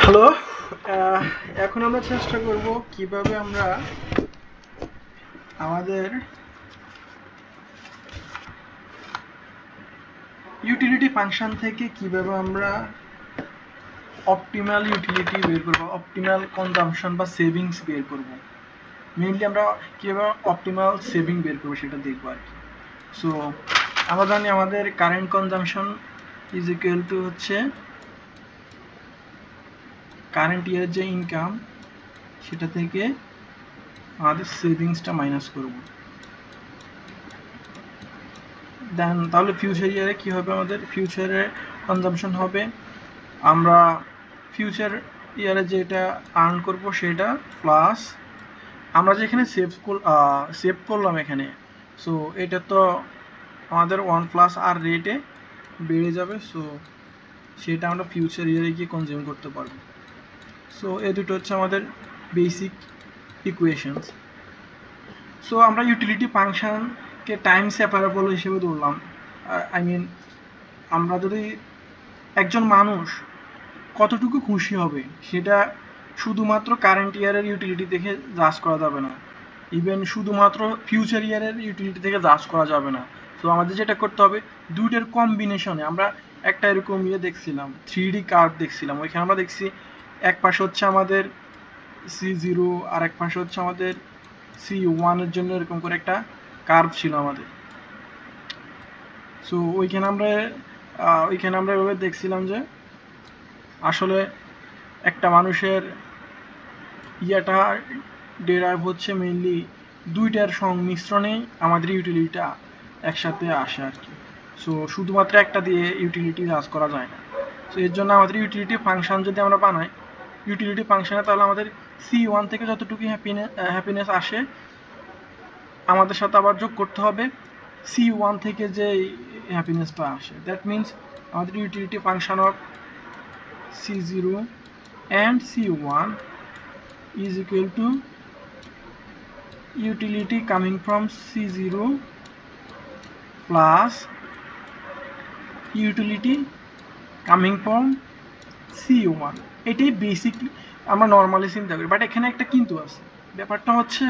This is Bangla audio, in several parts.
হ্যালো। এখন আমরা চেষ্টা করব কিভাবে আমরা আমাদের ইউটিলিটি ফাংশন থেকে কিভাবে আমরা অপটিমাল ইউটিলিটি বের করব, অপটিমাল কনজাম্পশন বা সেভিংস বের করব। মেইনলি আমরা কিভাবে অপটিমাল সেভিং বের করব সেটা দেখব আর কি। সো আমরা জানি আমাদের current consumption is equal to হচ্ছে কারেন্ট ইয়ারের যে ইনকাম সেটা থেকে আমাদের সেভিংসটা মাইনাস করব। দেন তাহলে ফিউচার ইয়ারে কী হবে, আমাদের ফিউচারে কনজাম্পশন হবে, আমরা ফিউচার ইয়ারে যেটা আর্ন করব সেটা প্লাস আমরা যেখানে সেভ করলাম এখানে, সো এটা তো আমাদের 1 + আর রেটে বেড়ে যাবে, সো সেটা আমরা ফিউচার ইয়ারে গিয়ে কনজিউম করতে পারবো। সো এই দুটো হচ্ছে আমাদের বেসিক ইকুয়েশনস। সো আমরা ইউটিলিটি ফাংশনকে টাইম সেপারেবল হিসেবে ধরলাম। আই মিন আমরা যদি একজন মানুষ কতটুকু খুশি হবে সেটা শুধুমাত্র কারেন্ট ইয়ারের ইউটিলিটি থেকে জাজ করা যাবে না, ইভেন শুধুমাত্র ফিউচার ইয়ারের ইউটিলিটি থেকে জাজ করা যাবে না। তো আমাদের যেটা করতে হবে, দুইটার কম্বিনেশনে আমরা একটা এরকম দেখছিলাম, 3D কার্ভ দেখছিলাম, ওইখানে আমরা দেখছি এক পাশে হচ্ছে আমাদের C0 আর এক পাশে হচ্ছে আমাদের C1 এর জন্য এরকম করে একটা কার্ভ ছিল আমাদের। সো ওইখানে আমরা এভাবে দেখছিলাম যে আসলে একটা মানুষের ইয়াটা ডেরাইভ হচ্ছে মেইনলি দুইটার সংমিশ্রণেই আমাদের ইউটিলিটিটা একসাথে আসে আর কি। সো শুধুমাত্র একটা দিয়ে ইউটিলিটি কাজ করা যায় না। সো এর জন্য আমাদের ইউটিলিটি ফাংশন যদি আমরা বানাই ইউটিলিটি ফাংশনে, তাহলে আমাদের C1 থেকে যতটুকু হ্যাপিনেস আসে আমাদের সাথে আবার যোগ করতে হবে C1 থেকে যে হ্যাপিনেসটা আসে। দ্যাট মিনস আমাদের utility function of C0 and C1 is equal to utility coming from C0 plus utility coming from C1। এটাই বেসিকলি আমরা নর্মালি চিন্তা করি, বাট এখানে একটা কিন্তু আছে। ব্যাপারটা হচ্ছে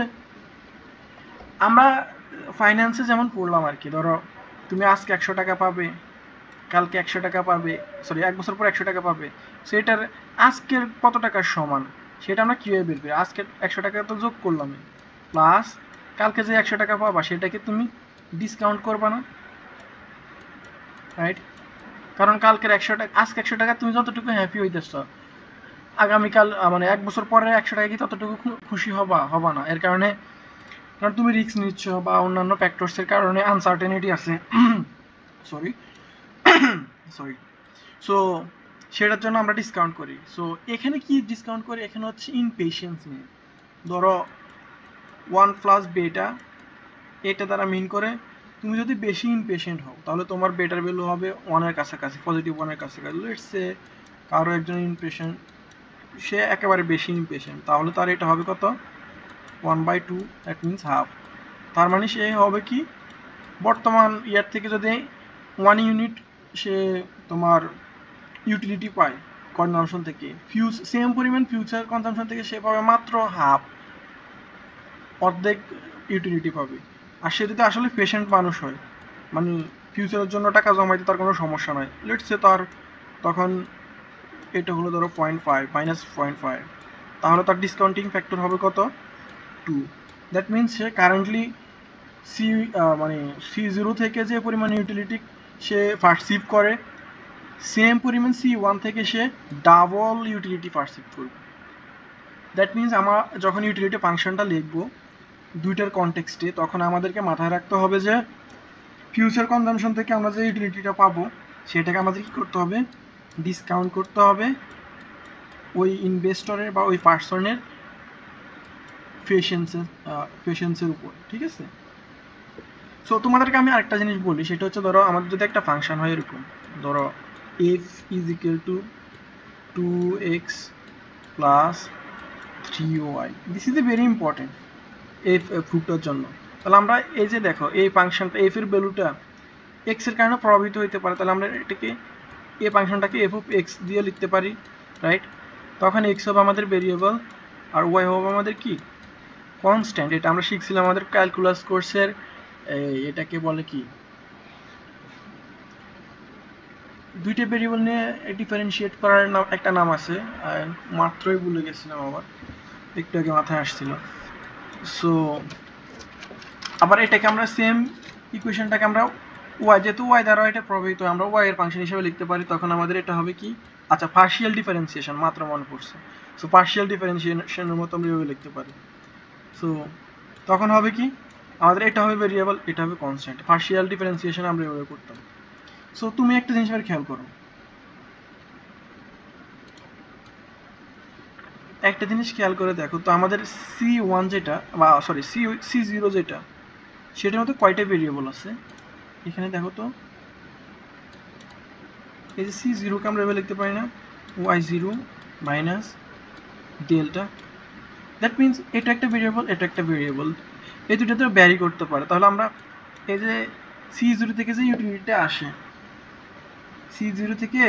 আমরা ফাইন্যান্সে যেমন পড়লাম আর কি, ধরো তুমি আজকে 100 টাকা পাবে, কালকে 100 টাকা পাবে, সরি 1 বছর পর 100 টাকা পাবে, সেটার আজকের কত টাকার সমান সেটা আমরা কীভাবে বের করি? আজকে 100 টাকা তো যোগ করলাম, প্লাস কালকে যে 100 টাকা পাবা সেটাকে তুমি ডিসকাউন্ট করবা না, রাইট? কারণ কালকের 100 টাকা, আজকে 100 টাকা তুমি যতটুকু হ্যাপি হইতেছ, আগামীকাল মানে 1 বছর পরে 100 টাকা কি ততটুকু খুশি হবা না। এর কারণ তুমি রিস্ক নিচ্ছ বা অন্যান্য ফ্যাক্টরসের কারণে আনসার্টেনিটি আছে, সরি। সো সেটার জন্য আমরা ডিসকাউন্ট করি। সো এখানে কি ডিসকাউন্ট করি? এখানে হচ্ছে ইনপেশেন্স নিয়ে। ধরো 1 + বেটা, এটা দ্বারা মিন করে তুমি যদি বেশি ইনপেশেন্ট হও তাহলে তোমার বেটার ভ্যালু হবে 1 এর কাছাকাছি, পজিটিভ 1 এর কাছাকাছি। লেটস সে কারো একজন ইনপেশেন্ট, সে একেবারে বেশি ইনপেশেন্ট, তাহলে তার এটা হবে কত? 1/2, দ্যাট মিনস হাফ। তার মানে সে হবে কি, বর্তমান ইয়ার থেকে যদি 1 ইউনিট সে তোমার ইউটিলিটি পায় কনজামশন থেকে, সেম পরিমাণ ফিউচার কনজামশন থেকে সে পাবে মাত্র হাফ, অর্ধেক ইউটিলিটি পাবে। আর সে যদি আসলে পেশেন্ট মানুষ হয়, মানে ফিউচারের জন্য টাকা জমাইতে তার কোনো সমস্যা নাই, লেটস সে তার তখন এটা হলো ধরো 0.5 -0.5, তাহলে তার ডিসকাউন্টিং ফ্যাক্টর হবে কত? 2। দ্যাট মিনস সে কারেন্টলি মানে C0 থেকে যে পরিমাণ ইউটিলিটি সে পারসিভ করে, সেম পরিমাণ C1 থেকে সে ডাবল ইউটিলিটি পারসিভ করবে। দ্যাট মিনস আমরা যখন ইউটিলিটি ফাংশনটা লিখবো দুইটার কনটেক্সটে, তখন আমাদেরকে মাথায় রাখতে হবে যে ফিউচার কনজামশন থেকে আমরা যে ইউটিলিটিটা পাবো সেটাকে আমাদের কী করতে হবে? ডিসকাউন্ট করতে হবে ওই ইনভেস্টরের বা ওই পার্সনের পেশেন্সের উপর, ঠিক আছে? সো তোমাদেরকে আমি আরেকটা জিনিস বলি, সেটা হচ্ছে ধরো আমাদের যদি একটা ফাংশন হয় এরকম, ধরো f = 2x + 3y, this is a very important f প্রুফটার জন্য। তাহলে আমরা এই যে দেখো এই ফাংশনটা f এর ভ্যালুটা x এর কারণে প্রভাবিত হতে পারে, তাহলে আমরা এটাকে এই ফাংশনটাকে f(x) দিয়ে লিখতে পারি, রাইট? তখন x হবে আমাদের ভেরিয়েবল আর y হবে আমাদের কি কনস্ট্যান্ট। এটা আমরা শিখছিলাম আমাদের ক্যালকুলাস কোর্সের, এটাকে বলে কি, দুইটা ভেরিয়েবল নিয়ে ডিফারেন্সিয়েট করার নাম একটা নাম আছে, মাত্রই ভুলে গেছিলাম, আবার একটু আগে মাথায় আসছিল। সো আবার এটাকে আমরা সেম ইকুয়েশনটাকে আমরা y, যেহেতু y দ্বারা এটা প্রভাবিত, আমরা y এর ফাংশন হিসেবে লিখতে পারি। তখন আমাদের এটা হবে কি, আচ্ছা পার্শিয়াল ডিফারেন্সিয়েশন, মাত্র মনে পড়ছে। সো পার্শিয়াল ডিফারেন্সিয়েশনের মতো আমরা এভাবে লিখতে পারি। সো তখন হবে কি, আমাদের এটা হবে ভেরিয়েবল, এটা হবে কনস্ট্যান্ট। পার্শিয়াল ডিফারেন্সিয়েশন আমরা এভাবে করতাম। সো তুমি একটা জিনিস এবার খেয়াল করো, একটা জিনিস খেয়াল করে দেখো তো, আমাদের C1 যেটা, বা সরি C0 যেটা, সেটার মধ্যে কয়টা ভেরিয়েবল আছে এখানে দেখো তো। এই যে C0 কে আমরা এভাবে লিখতে পারি না, y0 minus delta, that means এটা একটা ভেরিয়েবল, এটা একটা ভেরিয়েবল, এই দুটোতে ভ্যারি করতে পারে। তাহলে আমরা এই যে C0 থেকে যে ইউটিলিটিটা আসে, C0 থেকে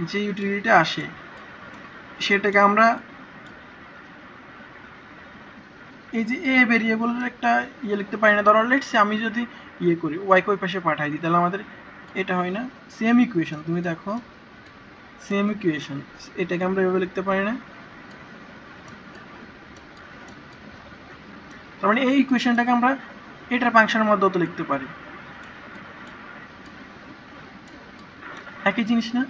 যে ইউটিলিটিটা আসে সেটাকে আমরা এই যে এ ভেরিয়েবলের একটা লিখতে পারি না। ধরো লেটস সে আমি যদি করি, ওয়াই কে ওই পাশে পাঠাই দিই, তাহলে আমাদের এটা হয় না, সেম ইকুয়েশন। তুমি দেখো সেম ইকুয়েশন, এটাকে আমরা এভাবে লিখতে পারি না। তার মানে এই ইকুয়েশনটাকে আমরা এটার ফাংশনের মধ্যেও তো লিখতে পারি, একই জিনিস না,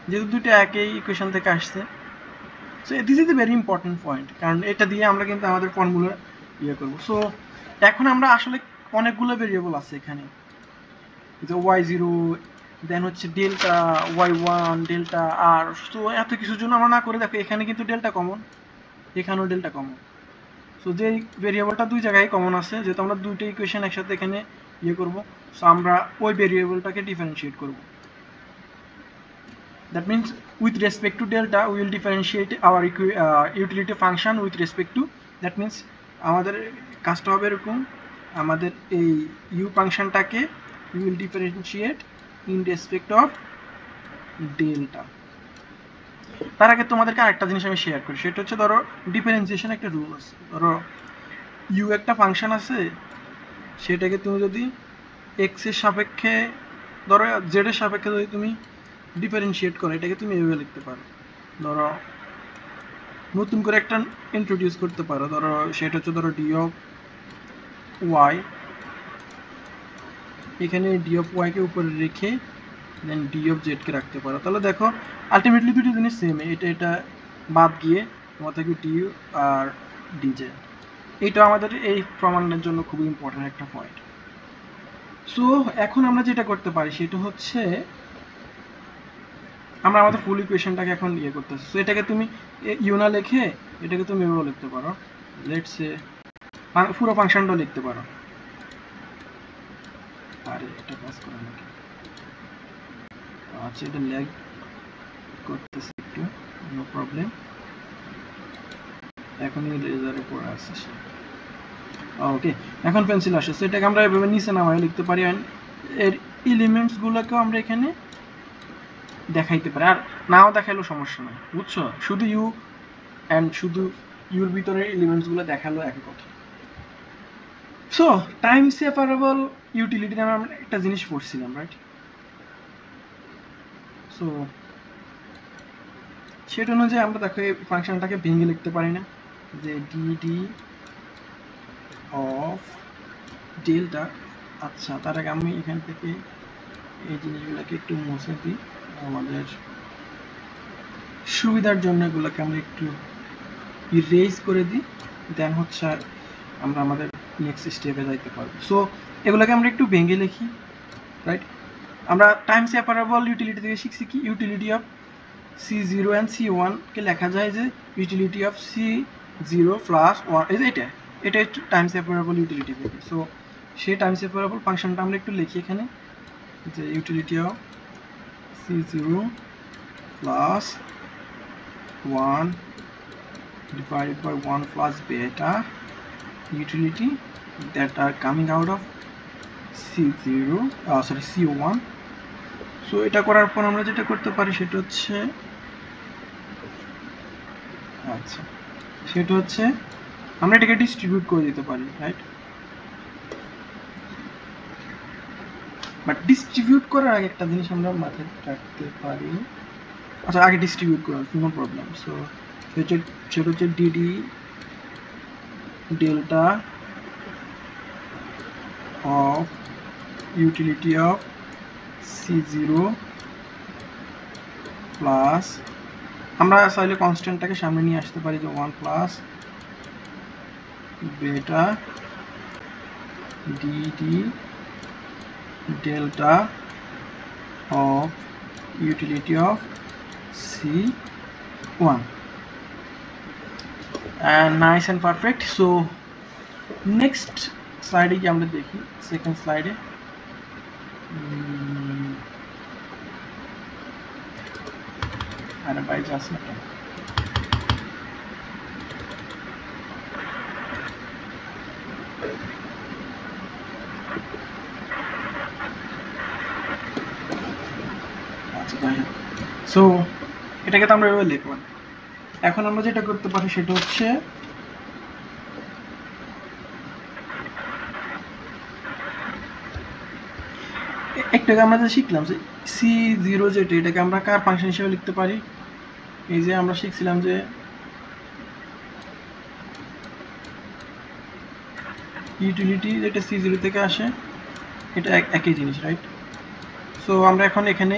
যেহেতু দুটো একই ইকুয়েশন থেকে আসছে। So this is a very important point, কারণ এটা দিয়ে আমরা কিন্তু আমাদের ফর্মুলা করবো। সো এখন আমরা আসলে অনেকগুলো ভেরিয়েবল আছে এখানে, যে y0, দেন হচ্ছে ডেল্টা y1, ডেল্টা আর, সো এত কিছুর জন্য আমরা না করে দেখো এখানে কিন্তু ডেল্টা কমন, এখানেও ডেল্টা কমন। সো যে ভেরিয়েবলটা দুই জায়গায় কমন আছে, যেহেতু আমরা দুইটা ইকুয়েশন একসাথে এখানে করব, সো আমরা ওই ভেরিয়েবলটাকে ডিফারেন্সিয়েট করব। That means with respect to delta we will differentiate our utility function with respect to, that means আমাদের কাজটা হবে এরকম, আমাদের এই u ফাংশনটাকে we will differentiate in respect of delta। তার আগে তোমাদেরকে আরেকটা জিনিস আমি শেয়ার করি, সেটা হচ্ছে ধরো ডিফারেন্সিয়েশন একটা রুল আছে। ধরো u একটা ফাংশন আছে, সেটাকে তুমি যদি x এর সাপেক্ষে, ধরো z এর সাপেক্ষে যদি তুমি ডিফারেন্সিয়েট করো, এটাকে তুমি এভাবে লিখতে পারো। ধরো নতুন করে একটা ইন্ট্রোডিউস করতে পারো, ধরো সেটা হচ্ছে ধরো ডি অফ ওয়াই, এখানে ডি অফ ওয়াই কে উপরে রেখে দেন ডি অফ জেড কে রাখতে পারো। তাহলে দেখো আলটিমেটলি দুটো জিনিস সেম, এটা বাদ গিয়ে তোমার থাকবে ডি আর ডিজে। এটা আমাদের এই প্রমাণের জন্য খুবই ইম্পর্টেন্ট একটা পয়েন্ট। সো এখন আমরা যেটা করতে পারি সেটা হচ্ছে, আমরা আমাদের ফুল ইকুয়েশনটাকে এখন করতেছি। সো এটাকে তুমি ইউ না লিখে এটাকে তুমি এভাবে লিখতে পারো, লেটস সে পুরো ফাংশনটা লিখতে পারো। আরে এটা কাজ করে নাকি, আচ্ছা এটা ল্যাগ করতেছে একটু, নো প্রবলেম। এখন লেজারের পর আসছে, ওকে এখন পেন্সিল আসে। সো এটাকে আমরা এভাবে নিচে নামায় লিখতে পারি, এন্ড এর এলিমেন্টস গুলোকেও আমরা এখানে দেখাইতে পারি, আর নাও দেখাইলেও সমস্যা নাই, বুঝছো, শুধু ইউ এন্ড শুধু ইউর ভিতরে এলিমেন্টস গুলো দেখালো একই কথা। সো টাইম সেপারেবল ইউটিলিটি নামে আমরা একটা জিনিস পড়ছিলাম, রাইট? সো সেটা অনুযায়ী আমরা দেখো এই ফাংশনটাকে ভেঙে লিখতে পারি না, যে ডি অফ ডেল্টা। আচ্ছা তার আগে আমি এখান থেকে এই জিনিসগুলোকে একটু মুছে দিই, আমাদের সুবিধার জন্য এগুলোকে আমরা একটু ইরেজ করে দিই, দেন হচ্ছে আমরা আমাদের নেক্সট স্টেপে যাইতে পারবো। সো এগুলোকে আমরা একটু ভেঙে লিখি, রাইট? আমরা টাইম সেপারেবল ইউটিলিটি থেকে শিখছি কি, utility of C0 and C1 কে লেখা যায় যে ইউটিলিটি অফ C0 প্লাস 1, এই যে এটা একটু টাইম সেপারেবল ইউটিলিটি থেকে। সো সেই টাইম সেপারেবল ফাংশনটা আমরা একটু লিখি এখানে, যে utility of C0 plus 1 divided by 1 plus beta utility that are coming out of C1। So এটা করার পর আমরা যেটা করতে পারি সেটা হচ্ছে আচ্ছা, সেটা হচ্ছে আমরা এটাকে ডিস্ট্রিবিউট করে দিতে পারি, রাইট? বাট ডিস্ট্রিবিউট করার আগে একটা জিনিস আমরা মাথায় রাখতে পারি। আচ্ছা, আগে ডিস্ট্রিবিউট করা, নো প্রবলেম। সো সেটা হচ্ছে DD delta of utility of C0 plus, আমরা চাইলে কনস্ট্যান্টটাকে সামনে নিয়ে আসতে পারি যে 1 প্লাস বেটা DD delta of utility of C1 and nice and perfect. So next slide কি আমরা দেখি, সেকেন্ড স্লাইডে আরে ভাই যাস না কেন? আচ্ছা ভাই, সো এটাকে তো আমরা এভাবে লিখব। এখন আমরা যেটা করতে পারি সেটা হচ্ছে একটাকে আমরা যে শিখলাম যে C0 যেটা, এটাকে আমরা কার ফাংশন হিসেবে লিখতে পারি? এই যে আমরা শিখছিলাম যে ইউটিলিটি যেটা C0 থেকে আসে, এটা একই জিনিস, রাইট? সো আমরা এখন এখানে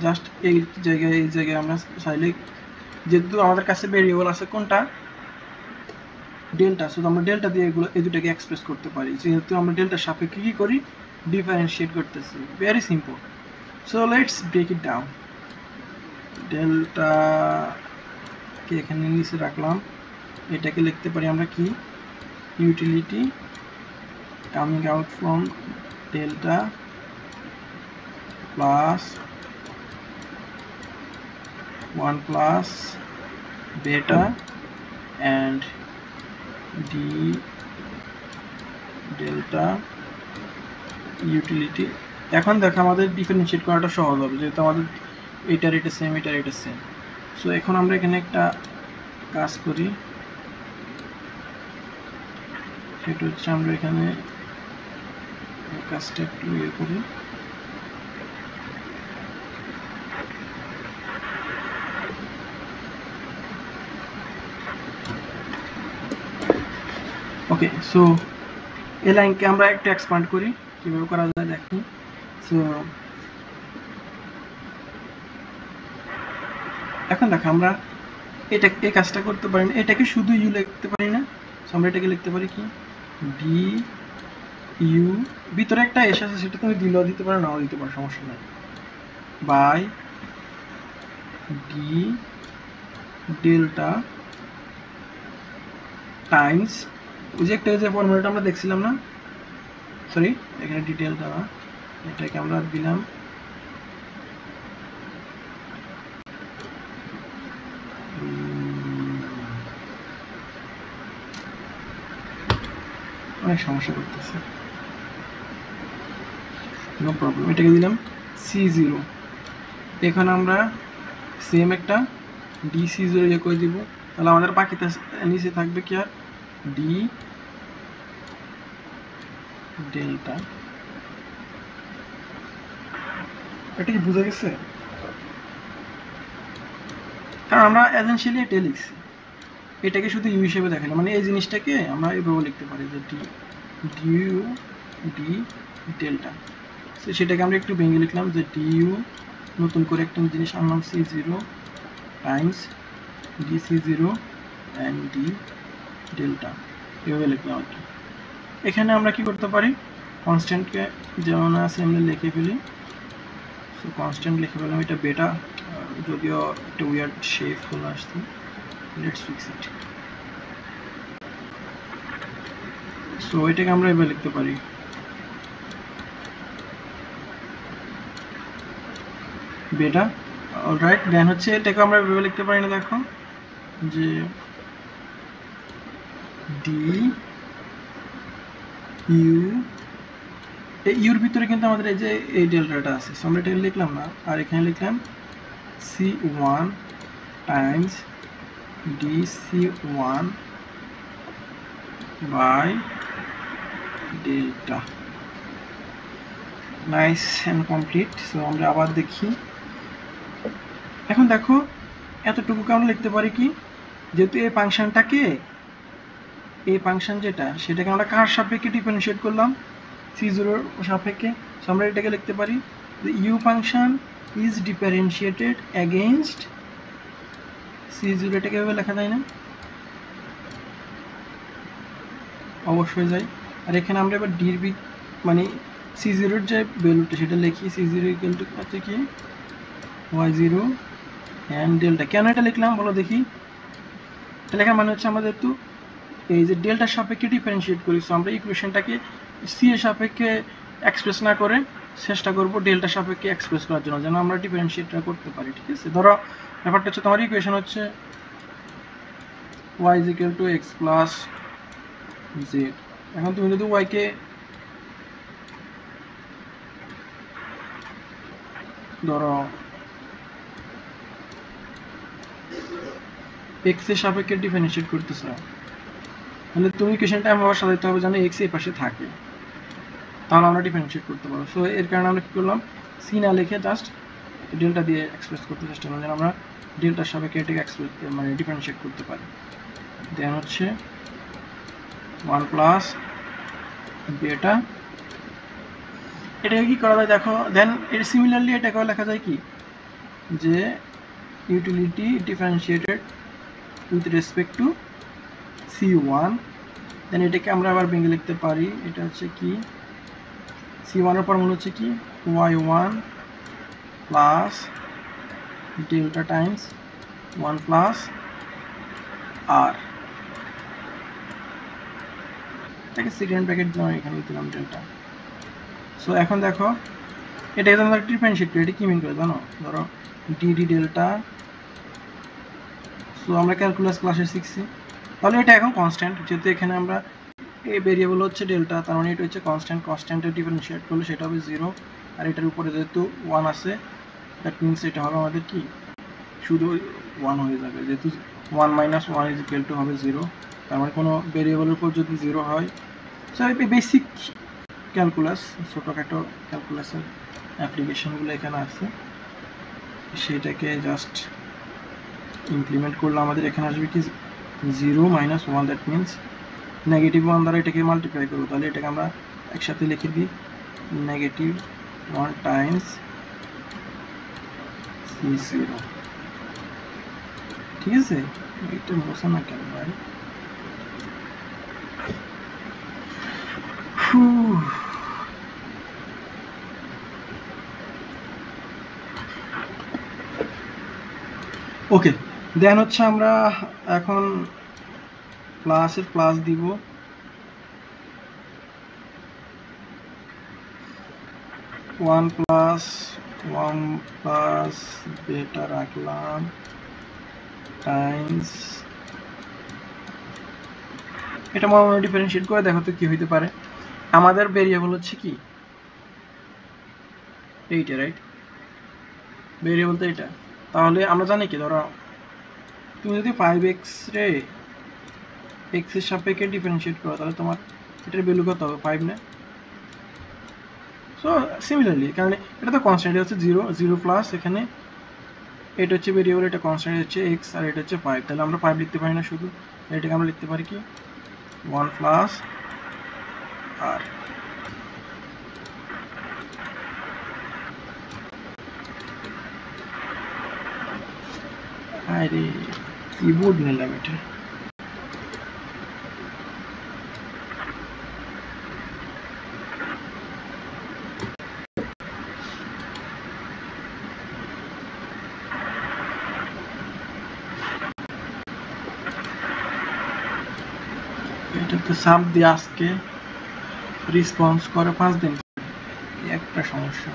জাস্ট এই জায়গায় আমরা চাইলে, যেহেতু আমাদের কাছে ভেরিয়েবল আছে কোনটা, ডেল্টা, সো আমরা ডেল্টা দিয়ে এগুলো এই দুটাকে এক্সপ্রেস করতে পারি, যেহেতু আমরা ডেল্টার সাপেক্ষে কি করি, ডিফারেন্সিয়েট করতেছি। Very simple. So let's break it down. ডেল্টাকে এখানে নিচে রাখলাম, এটাকে লিখতে পারি আমরা কি, utility coming out from delta plus 1 plus beta and d delta utility. এখন দেখো আমাদের ডিফারেন্সিয়েট করাটা সহজ হবে, যেহেতু আমাদের এটা সেম, এটা সেম। সো এখন আমরা এখানে একটা কাজ করি, সেটা হচ্ছে আমরা এখানে কাজটা একটু ইয়ে করি। ওকে, সো এই লাইনকে আমরা একটু এক্সপান্ড করি, কীভাবে করা যায় দেখি। সো এখন দেখো আমরা এই কাজটা করতে পারি না, এটাকে শুধু ইউ লিখতে পারি না। সো আমরা এটাকে লিখতে পারি কি, ডি ইউ, ভিতরে একটা এস আছে, সেটা তুমি দিলেও দিতে পারো, নাও দিতে পারো, সমস্যা নাই, বাই ডি ডেল্টা টাইমস, ওই যে একটা যে ফর্মুলাটা আমরা দেখছিলাম না, সরি এখানে ডিটেলটা না, এটাকে আমরা দিলাম অনেক সমস্যা করতেছে, নো প্রবলেম, এটাকে দিলাম C0। এখন আমরা সেম একটা DC0 ইয়ে করে দিব, তাহলে আমাদের বাকিটা নিচে থাকবে কি, আর ডি ডেল্টা। এটা কি বুঝা গেছে? কারণ আমরা এজেন্সিয়ালি এটা লিখছি, এটাকে শুধু ইউ হিসেবে দেখালাম, মানে এই জিনিসটাকে আমরা এভাবে লিখতে পারি যে ডিউ ডি ডেল্টা। তো সেটাকে আমরা একটু ভেঙে লিখলাম যে ডিউ, নতুন করে একটা জিনিস আনলাম C0 Times DC0 and D delta, এভাবে লিখলাম আর কি। এখানে আমরা কি করতে পারি, কনস্ট্যান্টকে যেমন আছে আমরা লিখে ফেলি। সো কনস্ট্যান্ট লিখে ফেললাম, এটা বেটা, যদিও একটা উইয়ার্ড শেপ চলে আসছে, লেটস ফিক্স ইট। সো এটাকে আমরা এভাবে লিখতে পারি, বেটা, অলরাইট। দেন হচ্ছে এটাকে আমরা এভাবে লিখতে পারি না, দেখো যে ডি ইউ, এই ইউর ভিতরে কিন্তু আমাদের এই যে এই ডেল্টাটা আছে, সো আমরা এটা লিখলাম না, আর এখানে লিখলাম C1 times dc1 by delta। Nice and complete. So আমরা আবার দেখি। এখন দেখো এতটুকুকে আমরা লিখতে পারি কি, যেহেতু এই ফাংশনটাকে, এই ফাংশন যেটা সেটাকে আমরা কার সাপেক্ষে ডিফারেন্সিয়েট করলাম, c0 এর সাপেক্ষে। সো আমরা এটাকে লিখতে পারি the u function is differentiated against c0। এটাকে এভাবে লেখা যায় না? অবশ্যই যায়। আর এখানে আমরা এবার ডির মানে c0 এর যে ভ্যালুটা সেটা লিখি, c0 ইকুয়াল টু হচ্ছে কি y0 and ডেল্টা। কেন এটা লিখলাম বলো দেখি? এটা লেখার মানে হচ্ছে আমাদের তো এই যে ডেল্টার সাপেক্ষে ডিফারেন্সিয়েট করি, সো আমরা ইকুয়েশনটাকে সি এর সাপেক্ষে এক্সপ্রেস না করে চেষ্টা করব ডেল্টার সাপেক্ষে এক্সপ্রেস করার জন্য, যেন আমরা ডিফারেন্সিয়েটটা করতে পারি। ঠিক আছে, ধরো ব্যাপারটা হচ্ছে তোমার ইকুয়েশন হচ্ছে y is equal to x plus z। এখন তুমি যদি y কে ধরো x এর সাপেক্ষে ডিফারেন্সিয়েট করতেছ, তাহলে তুমি ইকুয়েশনটা এমন ভাবে সাজাইতে হবে যেন x এই পাশে থাকে, তাহলে আমরা ডিফারেন্সিয়েট করতে পারবো। সো এর কারণে আমরা কি করলাম, সি না লিখে জাস্ট ডেল্টা দিয়ে এক্সপ্রেস করতে চেষ্টা করলাম, যেন আমরা ডেল্টার সাপেক্ষে এটাকে এক্সপ্রেস মানে ডিফারেন্সিয়েট করতে পারি। দেন হচ্ছে 1 প্লাস বেটা। এটাকে কি করা যায় দেখো, দেন এর সিমিলারলি এটাকেও লেখা যায় কি, যে utility differentiated with respect to c1। দেন এটাকে আমরা আবার ভেঙে লিখতে পারি, এটা হচ্ছে কি c1 এর ফর্মুলা হচ্ছে কি y1 plus delta times 1 plus আর, এটাকে সেকেন্ড ব্র্যাকেট দিয়ে এখানে দিলাম ডেল্টা। সো এখন দেখো এটাকে আমরা ডিফারেন্সিয়েট করি, এটা কি মিন করে জানো, ধরো ডিডি ডেল্টা। সো আমরা ক্যালকুলাস ক্লাসে শিখছি, তাহলে এটা এখন কনস্ট্যান্ট, যেহেতু এখানে আমরা এই ভেরিয়েবল হচ্ছে ডেল্টা, তার মানে এটা হচ্ছে কনস্ট্যান্ট। কনস্ট্যান্টের ডিফারেন্সিয়েট করলে সেটা হবে 0, আর এটার উপরে যেহেতু 1 আছে, দ্যাট মিনস এটা হবে আমাদের কি শুধু 1 হয়ে যাবে, যেহেতু 1 মাইনাস 1 ইজ ইকুয়াল টু হবে 0। তার মানে কোনো ভেরিয়েবলের উপর যদি 0 হয়, সো এই বেসিক ক্যালকুলাস, ছোটোখাটো ক্যালকুলাসের অ্যাপ্লিকেশনগুলো এখানে আছে, সেটাকে জাস্ট ইমপ্লিমেন্ট করলে আমাদের এখানে আসবে কি 0 মাইনাস 1, দ্যাট মিনস নেগেটিভ 1 দ্বারা এটাকে মাল্টিপ্লাই করবো, তাহলে এটাকে আমরা একসাথে লিখে দিই নেগেটিভ 1 টাইমস c0। ঠিক আছে, এটা বোঝা না কেন ভাই? ওকে, দেন হচ্ছে আমরা এখন প্লাসের প্লাস দিব, 1 প্লাস বেটা রাখলাম টাইমস, এটা মনে ডিফারেন্সিয়েট করে দেখো তো কি হইতে পারে। আমাদের ভেরিয়েবল হচ্ছে কি এইটা, রাইট? ভেরিয়েবল তো এটা, তাহলে আমরা জানি কি, ধরো তুমি যদি 5x রে x এর সাপেক্ষে ডিফারেন্সিয়েট করো, তাহলে তোমার এটার ভ্যালু কত হবে, 5 না? সো সিমিলারলি, কারণ এটা তো কনস্ট্যান্ট, হচ্ছে 0 প্লাস এখানে এটা হচ্ছে ভেরিয়েবল, এটা কনস্ট্যান্ট হচ্ছে x, আর এটা হচ্ছে 5, তাহলে আমরা 5 লিখতে পারি না শুধু, এটাকে আমরা লিখতে পারি কি 1 প্লাস আর। আরে কিবোর্ড নিলাম এটা, এটাতে সাব দিয়ে আজকে রেসপন্স করে 5 দিন, একটা সমস্যা।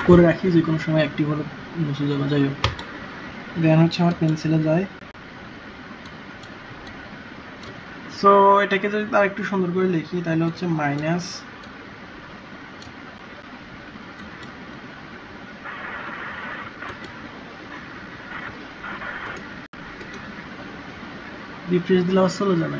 করে রাখি, যে কোনো সময় অ্যাক্টিভ হলে মুছে যাবে। যাই হোক, দেন হচ্ছে আমার পেন্সিলে যায়। সো এটাকে যদি আর একটু সুন্দর করে লিখি তাহলে হচ্ছে মাইনাস রিফ্রেশ দিলে চলে যাবে।